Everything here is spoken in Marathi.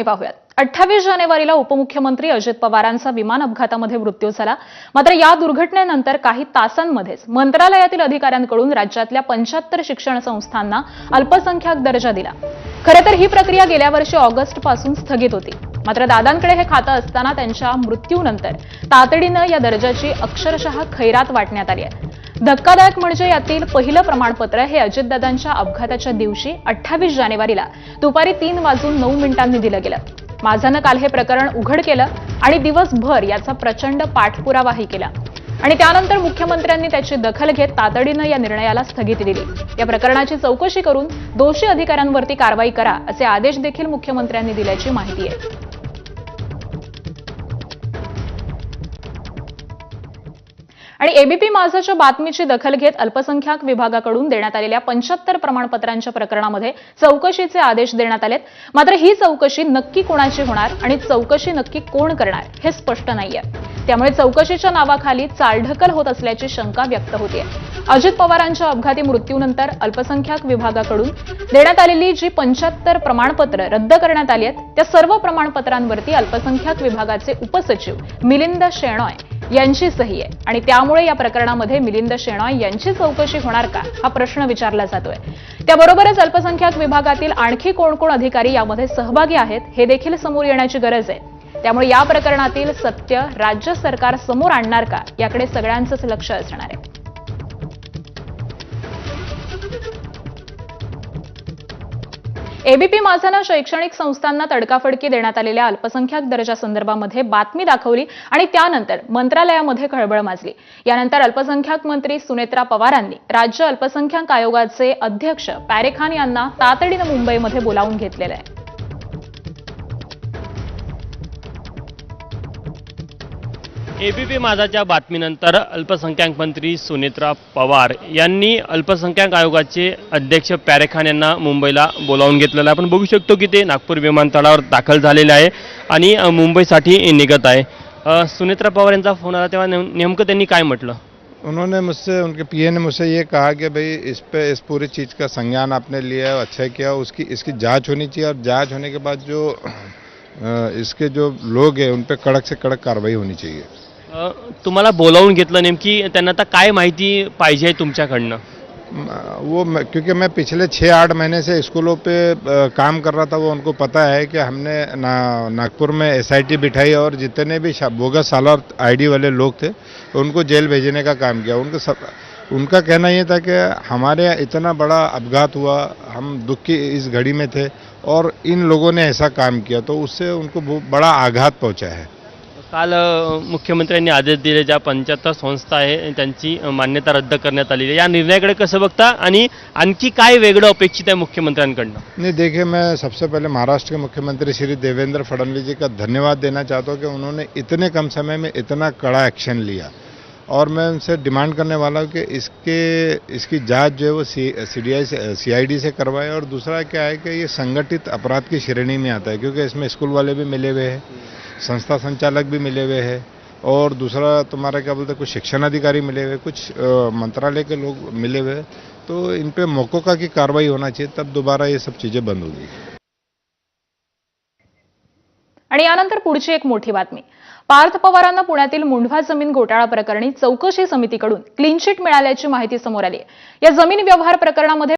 पाहूयात। 28 जानेवारीला उपमुख्यमंत्री अजित पवारांचा विमान अपघातामध्ये मृत्यू झाला। मात्र या दुर्घटनेनंतर काही तासांमध्येच मंत्रालयातील अधिकाऱ्यांकडून राज्यातल्या 75 शिक्षण संस्थांना अल्पसंख्याक दर्जा दिला। खरे तर ही प्रक्रिया गेल्या वर्षी ऑगस्ट पासून स्थगित होती। मात्र दादांकडे हे खातं असताना त्यांच्या मृत्यूनंतर तातडीनं या दर्जाची अक्षरशः खैरात वाटण्यात आली आहे। धक्कादायक म्हणजे यातील पहिलं प्रमाणपत्र हे अजितदादांच्या अपघाताच्या दिवशी 28 जानेवारीला दुपारी 3:09 दिलं गेलं। माझानं काल हे प्रकरण उघड केलं आणि दिवसभर याचा प्रचंड पाठपुरावाही केला आणि त्यानंतर मुख्यमंत्र्यांनी त्याची दखल घेत तातडीनं या निर्णयाला स्थगिती दिली। या प्रकरणाची चौकशी करून दोषी अधिकाऱ्यांवरती कारवाई करा असे आदेश देखील मुख्यमंत्र्यांनी दिल्याची माहिती आहे। आणि एबीपी माझाच्या बातमीची दखल घेत अल्पसंख्याक विभागाकडून देण्यात आलेल्या 75 प्रमाणपत्रांच्या प्रकरणामध्ये चौकशीचे आदेश देण्यात आलेत। मात्र ही चौकशी नक्की कोणाची होणार आणि चौकशी नक्की कोण करणार हे स्पष्ट नाहीये। त्यामुळे चौकशीच्या नावाखाली चालढकल होत असल्याची शंका व्यक्त होते। अजित पवारांच्या अपघाती मृत्यूनंतर अल्पसंख्याक विभागाकडून देण्यात आलेली जी 75 प्रमाणपत्र रद्द करण्यात आली आहेत त्या सर्व प्रमाणपत्रांवरती अल्पसंख्याक विभागाचे उपसचिव मिलिंद शेणॉय यांची सही आहे आणि त्यामुळे या प्रकरणामध्ये मिलिंद शेणॉय यांची चौकशी होणार का हा प्रश्न विचारला जातोय। त्याबरोबरच अल्पसंख्याक विभागातील आणखी कोण कोण अधिकारी यामध्ये सहभागी आहेत हे देखील समोर येण्याची गरज आहे। त्यामुळे या प्रकरणातील सत्य राज्य सरकार समोर आणणार का याकडे सगळ्यांचंच लक्ष असणार आहे। एबीपी माझानं शैक्षणिक संस्थांना तडकाफडकी देण्यात आलेल्या अल्पसंख्याक दर्जा संदर्भामध्ये बातमी दाखवली आणि त्यानंतर मंत्रालयामध्ये खळबळ माजली। यानंतर अल्पसंख्याक मंत्री सुनेत्रा पवारांनी राज्य अल्पसंख्याक आयोगाचे अध्यक्ष पॅरेखान यांना तातडीनं मुंबईमध्ये बोलावून घेतलेलं आहे। एबीपी माझाच्या बातमीनंतर अल्पसंख्याक मंत्री सुनेत्रा पवार यांनी अल्पसंख्याक आयोगाचे अध्यक्ष पॅरेखान यांना मुंबईला बोलावून घेतलेलं आहे। आपण बघू शकतो की ते नागपूर विमानतळावर दाखल झालेले आहे आणि मुंबईसाठी निघत आहे। सुनेत्रा पवार यांचा फोन आला तेव्हा नेमकं त्यांनी काय म्हटलं? उन्होंने मुझसे, उनके पीए ने मुझसे ये कहा कि भाई इस पूरी चीज़ का संज्ञान आपने लिया, अच्छा किया, इसकी जांच होनी चाहिए और जांच होने के बाद जो इसके जो लोग हैं उन पे कड़क से कड़क कार्रवाई होनी चाहिए। तुम्हाला बोलावून घेतलं, नेमकी त्यांना आता काय माहिती पाहिजे तुमच्याकडनं? क्योंकि मैं पिछले 6-8 महीने से स्कूलों पे काम कर रहा था, वो उनको पता है कि हमने नागपुर में एसआईटी बिठाई और जितने भी बोगस सालार आईडी वाले लोग थे उनको जेल भेजने का काम किया। उनका कहना ये था कि हमारे यहाँ इतना बड़ा अपघात हुआ, हम दुख की इस घड़ी में थे और इन लोगों ने ऐसा काम किया, तो उससे उनको बहुत बड़ा आघात पहुंचा है। काल मुख्यमंत्र्यांनी आदेश दिले, ज्या 75 संस्था आहे त्यांची मान्यता रद्द करण्यात आलेली आहे। या निर्णयाकडे कसं बघता आणि आणखी काय वेगळं अपेक्षित आहे मुख्यमंत्र्यांकडनं? नहीं, देखिए, मैं सबसे पहले महाराष्ट्र के मुख्यमंत्री श्री देवेंद्र फडणवीस जी का धन्यवाद देना चाहता हूँ कि उन्होंने इतने कम समय में इतना कड़ा एक्शन लिया और मैं उनसे डिमांड करने वाला हूँ कि इसकी जांच जो है वो सीआईडी से करवाए। और दूसरा क्या है कि ये संगठित अपराध की श्रेणी में आता है, क्योंकि इसमें स्कूल वाले भी मिले हुए हैं, संस्था संचालक भी मिले हुए हैं और दूसरा तुम्हारा क्या बोलते हैं, कुछ शिक्षण अधिकारी मिले हुए, कुछ मंत्रालय के लोग मिले हुए। तो इन पे मौकों की कार्रवाई होना चाहिए, तब दोबारा ये सब चीजें बंद होगी। आणि यानंतर पुढची एक मोठी बातमी। पार्थ पवारांना पुण्यातील मुंढवा जमीन घोटाळा प्रकरणी चौकशी समितीकडून क्लीन चिट मिळाल्याची माहिती समोर आली आहे। या जमीन व्यवहार प्रकरणामध्ये